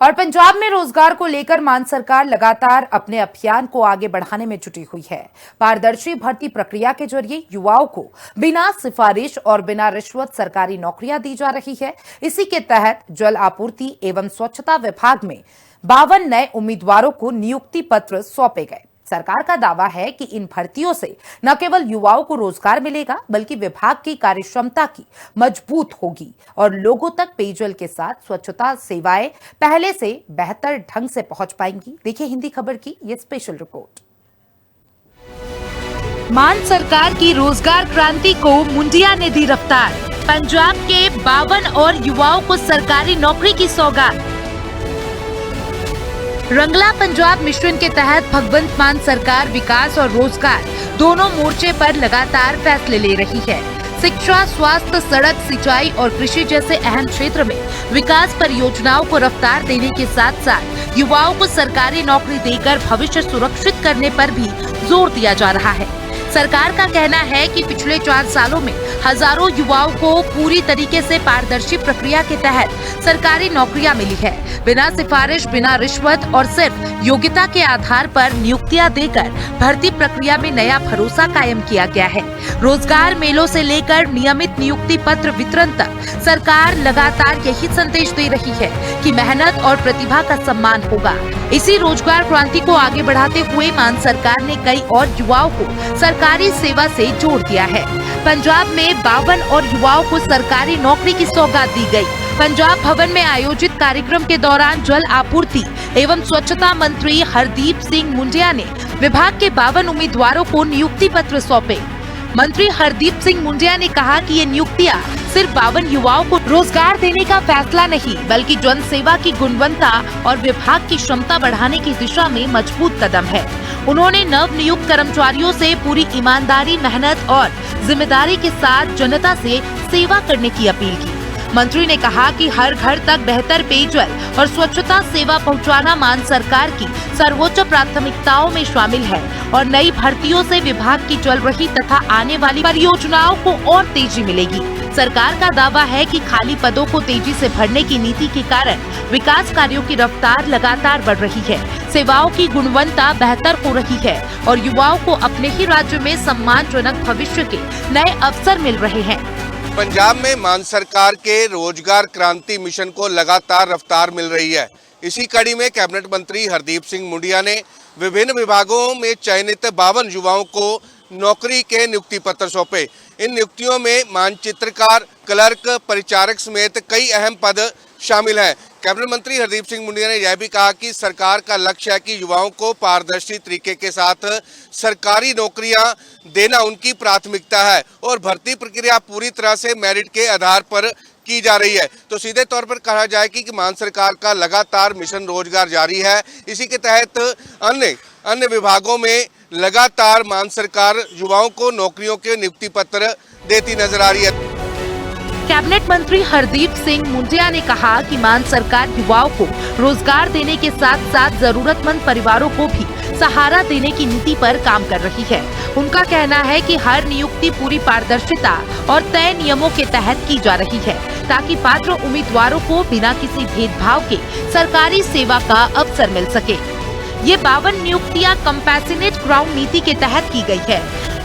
और पंजाब में रोजगार को लेकर मान सरकार लगातार अपने अभियान को आगे बढ़ाने में जुटी हुई है। पारदर्शी भर्ती प्रक्रिया के जरिए युवाओं को बिना सिफारिश और बिना रिश्वत सरकारी नौकरियां दी जा रही है। इसी के तहत जल आपूर्ति एवं स्वच्छता विभाग में 52 नए उम्मीदवारों को नियुक्ति पत्र सौंपे गए। सरकार का दावा है कि इन भर्तियों से न केवल युवाओं को रोजगार मिलेगा बल्कि विभाग की कार्यक्षमता की मजबूत होगी और लोगों तक पेयजल के साथ स्वच्छता सेवाएं पहले से बेहतर ढंग से पहुंच पाएंगी। देखिए हिंदी खबर की ये स्पेशल रिपोर्ट। मान सरकार की रोजगार क्रांति को मुंडिया ने दी रफ्तार। पंजाब के 52 और युवाओं को सरकारी नौकरी की सौगात। रंगला पंजाब मिशन के तहत भगवंत मान सरकार विकास और रोजगार दोनों मोर्चे पर लगातार फैसले ले रही है। शिक्षा, स्वास्थ्य, सड़क, सिंचाई और कृषि जैसे अहम क्षेत्र में विकास परियोजनाओं को रफ्तार देने के साथ साथ युवाओं को सरकारी नौकरी देकर भविष्य सुरक्षित करने पर भी जोर दिया जा रहा है। सरकार का कहना है कि पिछले 4 सालों में हजारों युवाओं को पूरी तरीके से पारदर्शी प्रक्रिया के तहत सरकारी नौकरियां मिली है। बिना सिफारिश, बिना रिश्वत और सिर्फ योग्यता के आधार पर नियुक्तियां देकर भर्ती प्रक्रिया में नया भरोसा कायम किया गया है। रोजगार मेलों से लेकर नियमित नियुक्ति पत्र वितरण तक सरकार लगातार यही संदेश दे रही है कि मेहनत और प्रतिभा का सम्मान होगा। इसी रोजगार क्रांति को आगे बढ़ाते हुए मान सरकार ने कई और युवाओं को सरकारी सेवा से जोड़ दिया है। पंजाब में 52 और युवाओं को सरकारी नौकरी की सौगात दी गई। पंजाब भवन में आयोजित कार्यक्रम के दौरान जल आपूर्ति एवं स्वच्छता मंत्री हरदीप सिंह मुंडिया ने विभाग के 52 उम्मीदवारों को नियुक्ति पत्र सौंपे। मंत्री हरदीप सिंह मुंडिया ने कहा कि ये नियुक्तियां सिर्फ 52 युवाओं को रोजगार देने का फैसला नहीं बल्कि जन सेवा की गुणवत्ता और विभाग की क्षमता बढ़ाने की दिशा में मजबूत कदम है। उन्होंने नव नियुक्त कर्मचारियों से पूरी ईमानदारी, मेहनत और जिम्मेदारी के साथ जनता से सेवा करने की अपील की। मंत्री ने कहा कि हर घर तक बेहतर पेयजल और स्वच्छता सेवा पहुंचाना मान सरकार की सर्वोच्च प्राथमिकताओं में शामिल है और नई भर्तियों से विभाग की चल रही तथा आने वाली परियोजनाओं को और तेजी मिलेगी। सरकार का दावा है कि खाली पदों को तेजी से भरने की नीति के कारण विकास कार्यों की रफ्तार लगातार बढ़ रही है, सेवाओं की गुणवत्ता बेहतर हो रही है और युवाओं को अपने ही राज्य में सम्मानजनक भविष्य के नए अवसर मिल रहे हैं। पंजाब में मान सरकार के रोजगार क्रांति मिशन को लगातार रफ्तार मिल रही है। इसी कड़ी में कैबिनेट मंत्री हरदीप सिंह मुंडिया ने विभिन्न विभागों में चयनित 52 युवाओं को नौकरी के नियुक्ति पत्र सौंपे। इन नियुक्तियों में मानचित्रकार, क्लर्क, परिचारक समेत कई अहम पद शामिल हैं। कैबिनेट मंत्री हरदीप सिंह मुंडिया ने यह भी कहा कि सरकार का लक्ष्य है कि युवाओं को पारदर्शी तरीके के साथ सरकारी नौकरियां देना उनकी प्राथमिकता है और भर्ती प्रक्रिया पूरी तरह से मेरिट के आधार पर की जा रही है। तो सीधे तौर पर कहा जाए कि मान सरकार का लगातार मिशन रोजगार जारी है। इसी के तहत अन्य विभागों में लगातार मान सरकार युवाओं को नौकरियों के नियुक्ति पत्र देती नजर आ रही है। कैबिनेट मंत्री हरदीप सिंह मुंडिया ने कहा कि मान सरकार युवाओं को रोजगार देने के साथ साथ जरूरतमंद परिवारों को भी सहारा देने की नीति पर काम कर रही है। उनका कहना है कि हर नियुक्ति पूरी पारदर्शिता और तय नियमों के तहत की जा रही है ताकि पात्र उम्मीदवारों को बिना किसी भेदभाव के सरकारी सेवा का अवसर मिल सके। ये 52 नियुक्तियां कंपैशनेट ग्राउंड नीति के तहत की गई है।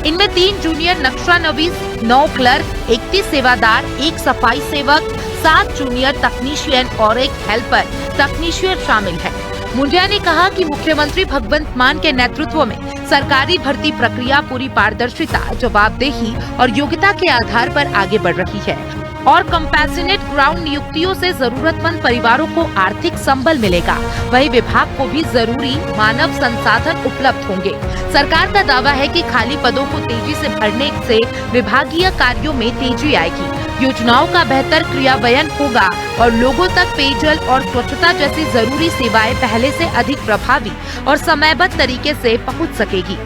इनमें 3 जूनियर नक्शा नवीस, 9 क्लर्क, 31 सेवादार, 1 सफाई सेवक, 7 जूनियर तकनीशियन और 1 हेल्पर तकनीशियन शामिल है। मुंडिया ने कहा कि मुख्यमंत्री भगवंत मान के नेतृत्व में सरकारी भर्ती प्रक्रिया पूरी पारदर्शिता, जवाबदेही और योग्यता के आधार पर आगे बढ़ रही है और कंपैशनेट ग्राउंड नियुक्तियों से जरूरतमंद परिवारों को आर्थिक संबल मिलेगा। वहीं विभाग को भी जरूरी मानव संसाधन उपलब्ध होंगे। सरकार का दावा है कि खाली पदों को तेजी से भरने से विभागीय कार्यों में तेजी आएगी, योजनाओं का बेहतर क्रियान्वयन होगा और लोगों तक पेयजल और स्वच्छता जैसी जरूरी सेवाएं पहले से अधिक प्रभावी और समयबद्ध तरीके से पहुंच सकेगी।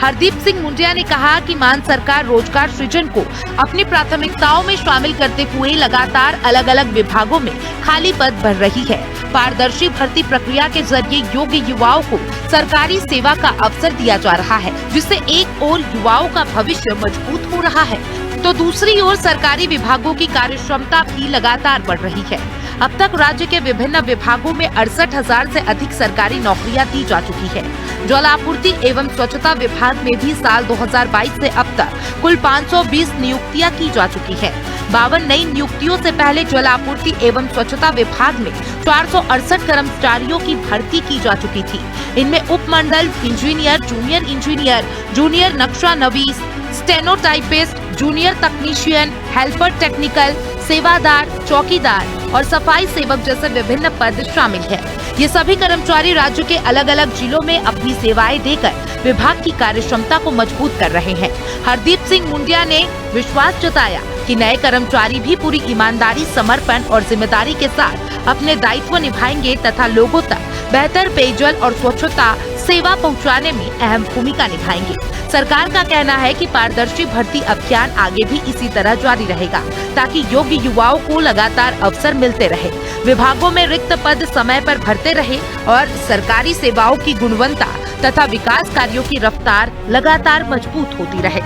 हरदीप सिंह मुंडिया ने कहा कि मान सरकार रोजगार सृजन को अपनी प्राथमिकताओं में शामिल करते हुए लगातार अलग अलग विभागों में खाली पद भर रही है। पारदर्शी भर्ती प्रक्रिया के जरिए योग्य युवाओं को सरकारी सेवा का अवसर दिया जा रहा है, जिससे एक ओर युवाओं का भविष्य मजबूत हो रहा है तो दूसरी ओर सरकारी विभागों की कार्यक्षमता भी लगातार बढ़ रही है। अब तक राज्य के विभिन्न विभागों में 68,000 से अधिक सरकारी नौकरियां दी जा चुकी है। जल आपूर्ति एवं स्वच्छता विभाग में भी साल 2022 से अब तक कुल 520 नियुक्तियां की जा चुकी है। 52 नई नियुक्तियों से पहले जल आपूर्ति एवं स्वच्छता विभाग में 468 कर्मचारियों की भर्ती की जा चुकी थी। इनमें उपमंडल इंजीनियर, जूनियर नक्शा नवीस, स्टेनोटाइपिस्ट, जूनियर तकनीशियन, हेल्पर टेक्निकल, सेवादार, चौकीदार और सफाई सेवक जैसे विभिन्न पद शामिल हैं। ये सभी कर्मचारी राज्य के अलग अलग जिलों में अपनी सेवाएं देकर विभाग की कार्यक्षमता को मजबूत कर रहे हैं। हरदीप सिंह मुंडिया ने विश्वास जताया कि नए कर्मचारी भी पूरी ईमानदारी, समर्पण और जिम्मेदारी के साथ अपने दायित्व निभाएंगे तथा लोगों तक बेहतर पेयजल और स्वच्छता सेवा पहुंचाने में अहम भूमिका निभाएंगे। सरकार का कहना है कि पारदर्शी भर्ती अभियान आगे भी इसी तरह जारी रहेगा ताकि योग्य युवाओं को लगातार अवसर मिलते रहे, विभागों में रिक्त पद समय पर भरते रहे और सरकारी सेवाओं की गुणवत्ता तथा विकास कार्यों की रफ्तार लगातार मजबूत होती रहे।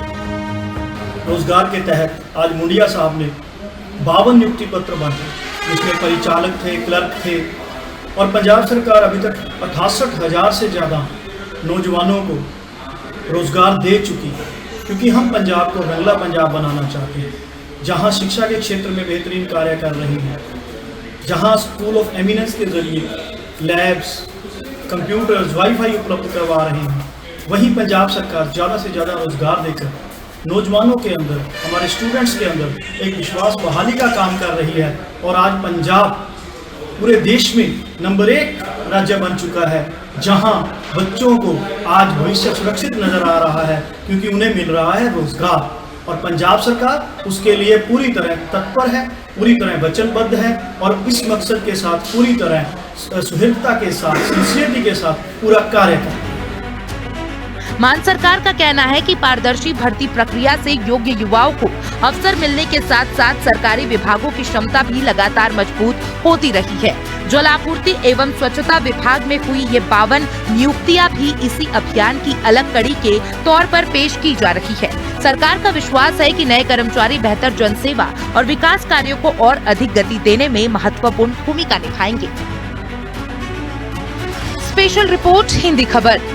रोजगार के तहत आज मुंडिया साहब ने 52 नियुक्ति पत्र बांटे, जिसमें परिचालक थे, क्लर्क थे और पंजाब सरकार अभी तक 68,000 से ज़्यादा नौजवानों को रोजगार दे चुकी है। क्योंकि हम पंजाब को रंगला पंजाब बनाना चाहते हैं, जहां शिक्षा के क्षेत्र में बेहतरीन कार्य कर रहे हैं, जहां स्कूल ऑफ एमिनेंस के जरिए लैब्स, कंप्यूटर्स, वाईफाई उपलब्ध करवा रहे हैं, वहीं पंजाब सरकार ज़्यादा से ज़्यादा रोजगार देकर नौजवानों के अंदर, हमारे स्टूडेंट्स के अंदर एक विश्वास बहाली का काम कर रही है। और आज पंजाब पूरे देश में नंबर 1 राज्य बन चुका है, जहां बच्चों को आज भविष्य सुरक्षित नजर आ रहा है, क्योंकि उन्हें मिल रहा है रोजगार। और पंजाब सरकार उसके लिए पूरी तरह तत्पर है, पूरी तरह वचनबद्ध है और इस मकसद के साथ पूरी तरह सुहृदता के साथ, सिंसियरिटी के साथ पूरा कार्य कर। मान सरकार का कहना है कि पारदर्शी भर्ती प्रक्रिया से योग्य युवाओं को अवसर मिलने के साथ साथ सरकारी विभागों की क्षमता भी लगातार मजबूत होती रही है। जल आपूर्ति एवं स्वच्छता विभाग में हुई ये 52 नियुक्तियां भी इसी अभियान की अलग कड़ी के तौर पर पेश की जा रही है। सरकार का विश्वास है कि नए कर्मचारी बेहतर जनसेवा और विकास कार्यों को और अधिक गति देने में महत्वपूर्ण भूमिका निभाएंगे। स्पेशल रिपोर्ट, हिंदी खबर।